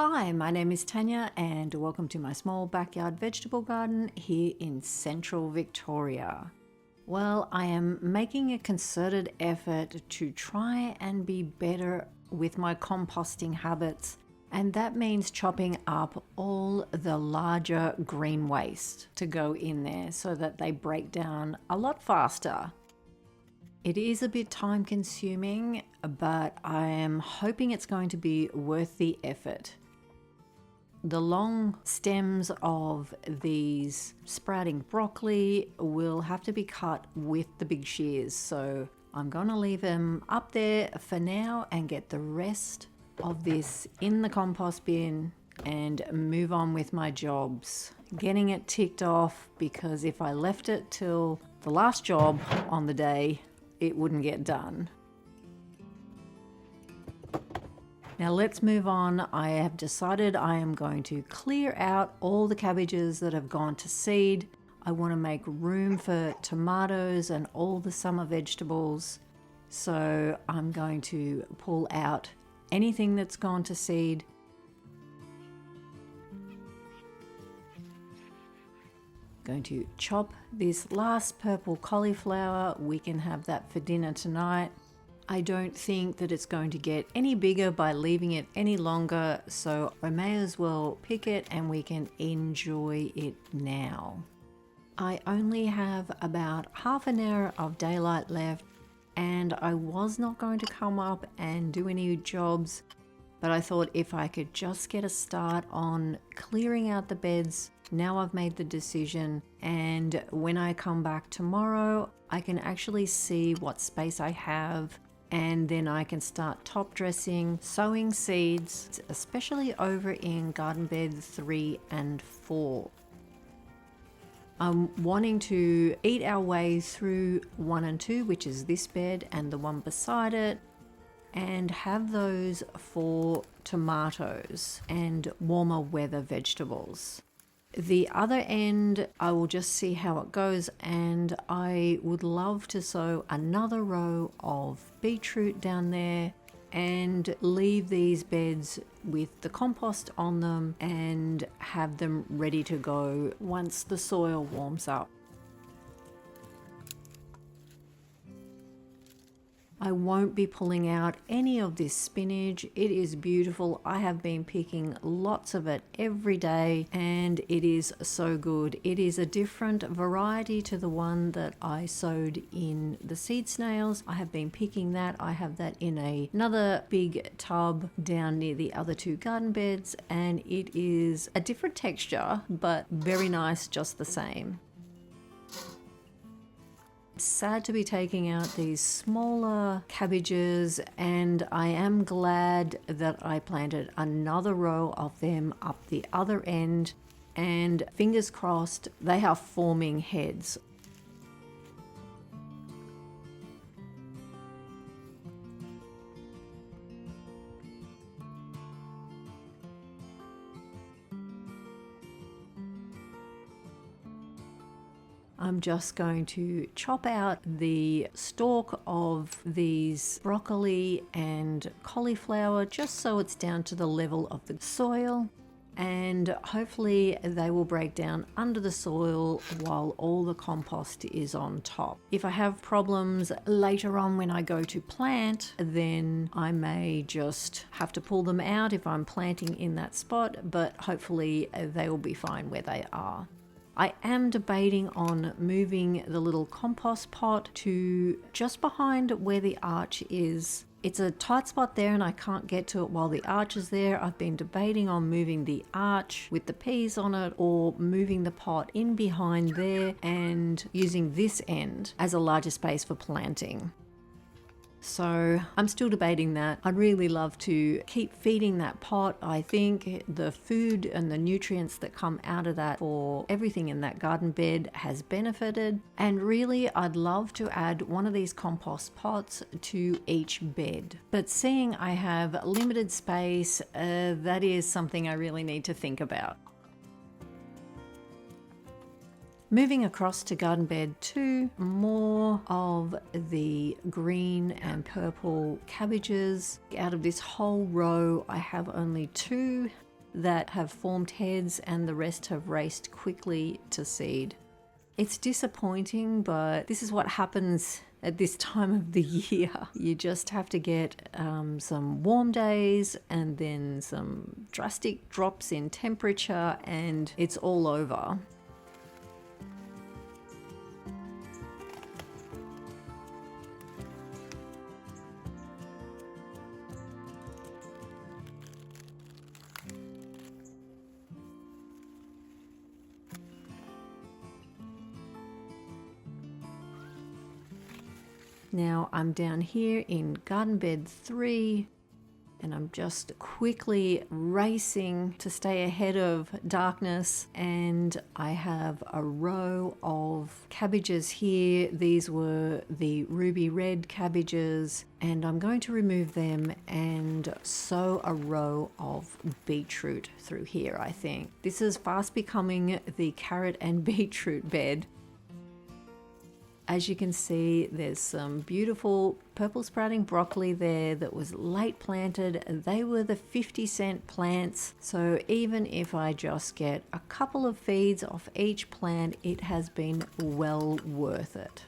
Hi, my name is Tanya and welcome to my small backyard vegetable garden here in central Victoria. Well, I am making a concerted effort to try and be better with my composting habits, and that means chopping up all the larger green waste to go in there so that they break down a lot faster. It is a bit time consuming, but I am hoping it's going to be worth the effort. The long stems of these sprouting broccoli will have to be cut with the big shears, so I'm going to leave them up there for now and get the rest of this in the compost bin and move on with my jobs. Getting it ticked off, because if I left it till the last job on the day, it wouldn't get done. Now let's move on. I have decided I am going to clear out all the cabbages that have gone to seed. I want to make room for tomatoes and all the summer vegetables. So I'm going to pull out anything that's gone to seed. Going to chop this last purple cauliflower. We can have that for dinner tonight. I don't think that it's going to get any bigger by leaving it any longer, so I may as well pick it and we can enjoy it now. I only have about half an hour of daylight left, and I was not going to come up and do any jobs, but I thought if I could just get a start on clearing out the beds. Now I've made the decision, and when I come back tomorrow, I can actually see what space I have, and then I can start top dressing, sowing seeds, especially over in garden bed 3 and 4. I'm wanting to eat our way through 1 and 2, which is this bed and the one beside it, and have those for tomatoes and warmer weather vegetables. The other end, I will just see how it goes, and I would love to sow another row of beetroot down there and leave these beds with the compost on them and have them ready to go once the soil warms up. I won't be pulling out any of this spinach. It is beautiful. I have been picking lots of it every day and it is so good. It is a different variety to the one that I sowed in the seed snails. I have been picking that. I have that in another big tub down near the other 2 garden beds, and it is a different texture but very nice just the same. Sad to be taking out these smaller cabbages, and I am glad that I planted another row of them up the other end, and fingers crossed they are forming heads. I'm just going to chop out the stalk of these broccoli and cauliflower just so it's down to the level of the soil, and hopefully they will break down under the soil while all the compost is on top. If I have problems later on when I go to plant, then I may just have to pull them out if I'm planting in that spot, but hopefully they will be fine where they are. I am debating on moving the little compost pot to just behind where the arch is. It's a tight spot there and I can't get to it while the arch is there. I've been debating on moving the arch with the peas on it, or moving the pot in behind there and using this end as a larger space for planting. So I'm still debating that. I'd really love to keep feeding that pot. I think the food and the nutrients that come out of that for everything in that garden bed has benefited. And really, I'd love to add one of these compost pots to each bed. But seeing I have limited space, that is something I really need to think about. Moving across to garden bed 2, more of the green and purple cabbages. Out of this whole row, I have only 2 that have formed heads and the rest have raced quickly to seed. It's disappointing, but this is what happens at this time of the year. You just have to get some warm days and then some drastic drops in temperature and it's all over. Now I'm down here in garden bed 3 and I'm just quickly racing to stay ahead of darkness, and I have a row of cabbages here. These were the ruby red cabbages and I'm going to remove them and sow a row of beetroot through here. I think this is fast becoming the carrot and beetroot bed. As you can see, there's some beautiful purple sprouting broccoli there that was late planted. They were the 50-cent plants. So even if I just get a couple of feeds off each plant, it has been well worth it.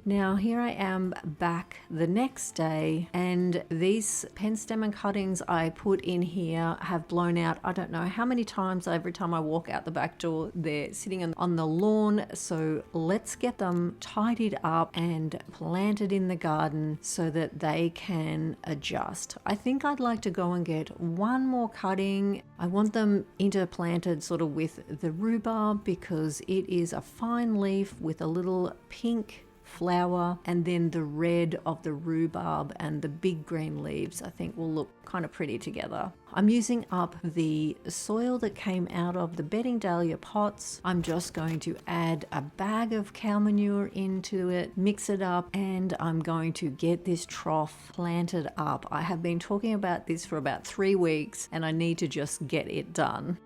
Now here I am back the next day, and these penstemon cuttings I put in here have blown out I don't know how many times. Every time I walk out the back door they're sitting on the lawn. So let's get them tidied up and planted in the garden so that they can adjust. I think I'd like to go and get one more cutting. I want them interplanted sort of with the rhubarb because it is a fine leaf with a little pink flower, and then the red of the rhubarb and the big green leaves I think will look kind of pretty together. I'm using up the soil that came out of the bedding dahlia pots. I'm just going to add a bag of cow manure into it, mix it up, and I'm going to get this trough planted up. I have been talking about this for about 3 weeks and I need to just get it done.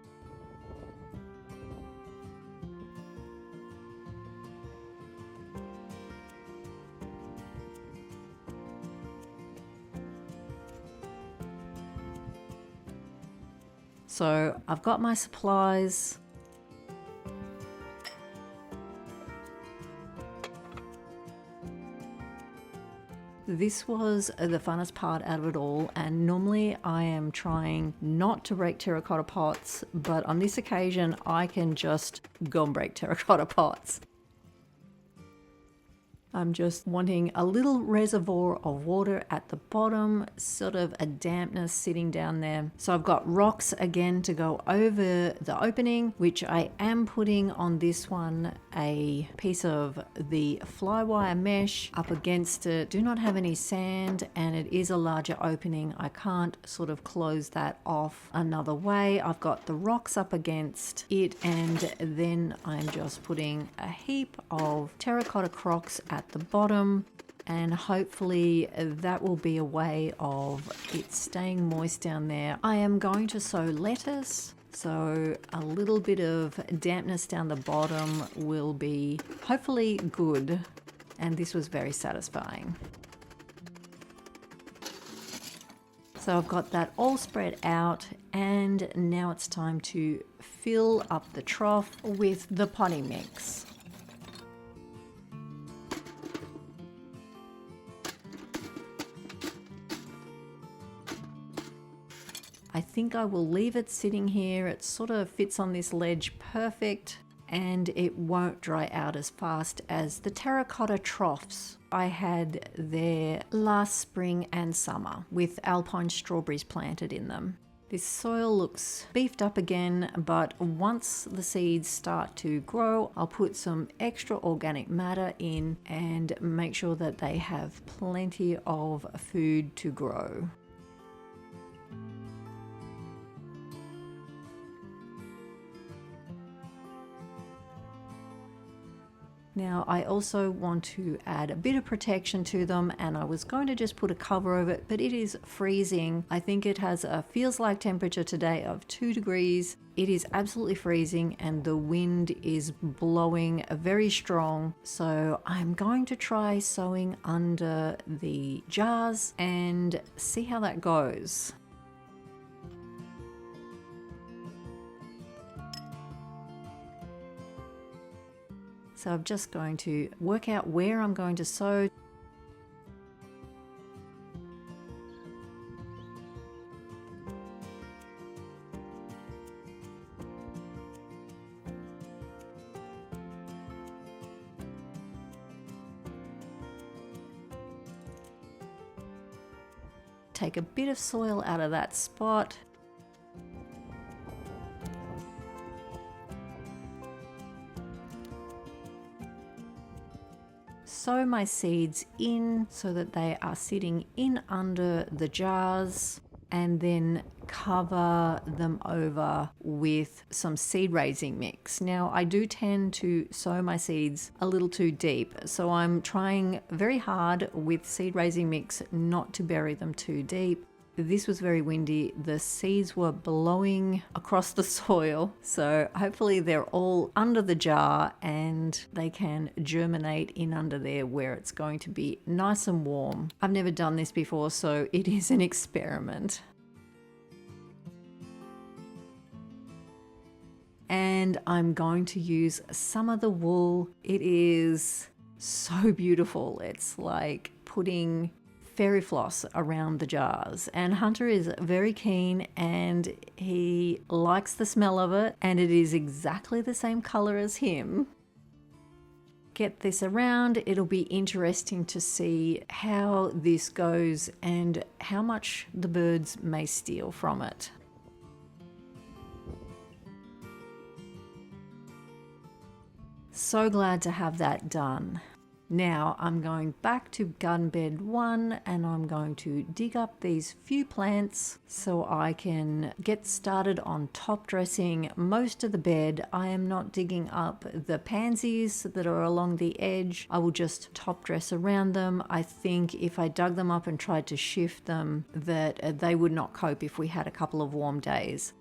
So I've got my supplies. This was the funnest part out of it all, and normally I am trying not to break terracotta pots, but on this occasion I can just go and break terracotta pots. I'm just wanting a little reservoir of water at the bottom, sort of a dampness sitting down there. So I've got rocks again to go over the opening, which I am putting on this one a piece of the flywire mesh up against it. Do not have any sand, and it is a larger opening. I can't sort of close that off another way. I've got the rocks up against it, and then I'm just putting a heap of terracotta crocks at the bottom, and hopefully that will be a way of it staying moist down there. I am going to sow lettuce, so a little bit of dampness down the bottom will be hopefully good, and this was very satisfying. So I've got that all spread out, and now it's time to fill up the trough with the potting mix. I think I will leave it sitting here. It sort of fits on this ledge perfect, and it won't dry out as fast as the terracotta troughs I had there last spring and summer with alpine strawberries planted in them. This soil looks beefed up again, but once the seeds start to grow, I'll put some extra organic matter in and make sure that they have plenty of food to grow. Now I also want to add a bit of protection to them, and I was going to just put a cover over it, but it is freezing. I think it has a feels like temperature today of 2 degrees. It is absolutely freezing and the wind is blowing very strong. So I'm going to try sowing under the jars and see how that goes. So I'm just going to work out where I'm going to sow. Take a bit of soil out of that spot. Sow my seeds in so that they are sitting in under the jars, and then cover them over with some seed raising mix. Now I do tend to sow my seeds a little too deep, so I'm trying very hard with seed raising mix not to bury them too deep. This was very windy. The seeds were blowing across the soil. So hopefully they're all under the jar and they can germinate in under there where it's going to be nice and warm. I've never done this before, so it is an experiment. And I'm going to use some of the wool. It is so beautiful. It's like putting fairy floss around the jars, and Hunter is very keen and he likes the smell of it, and it is exactly the same color as him. Get this around. It'll be interesting to see how this goes and how much the birds may steal from it. So glad to have that done. Now I'm going back to garden bed 1 and I'm going to dig up these few plants so I can get started on top dressing most of the bed. I am not digging up the pansies that are along the edge. I will just top dress around them. I think if I dug them up and tried to shift them, that they would not cope if we had a couple of warm days.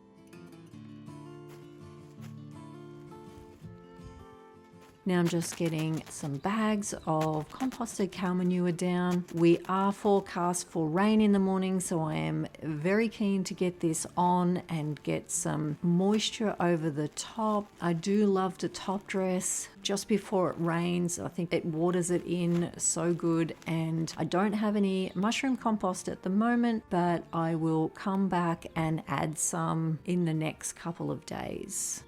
Now I'm just getting some bags of composted cow manure down. We are forecast for rain in the morning, so I am very keen to get this on and get some moisture over the top. I do love to top dress just before it rains. I think it waters it in so good, and I don't have any mushroom compost at the moment, but I will come back and add some in the next couple of days.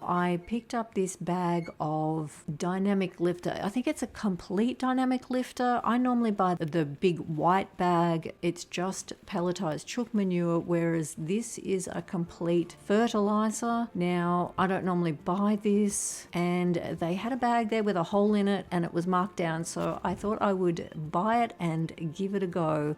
I picked up this bag of dynamic lifter. I think it's a complete dynamic lifter. I normally buy the big white bag. It's just pelletized chook manure, whereas this is a complete fertilizer. Now, I don't normally buy this, and they had a bag there with a hole in it and it was marked down, so I thought I would buy it and give it a go.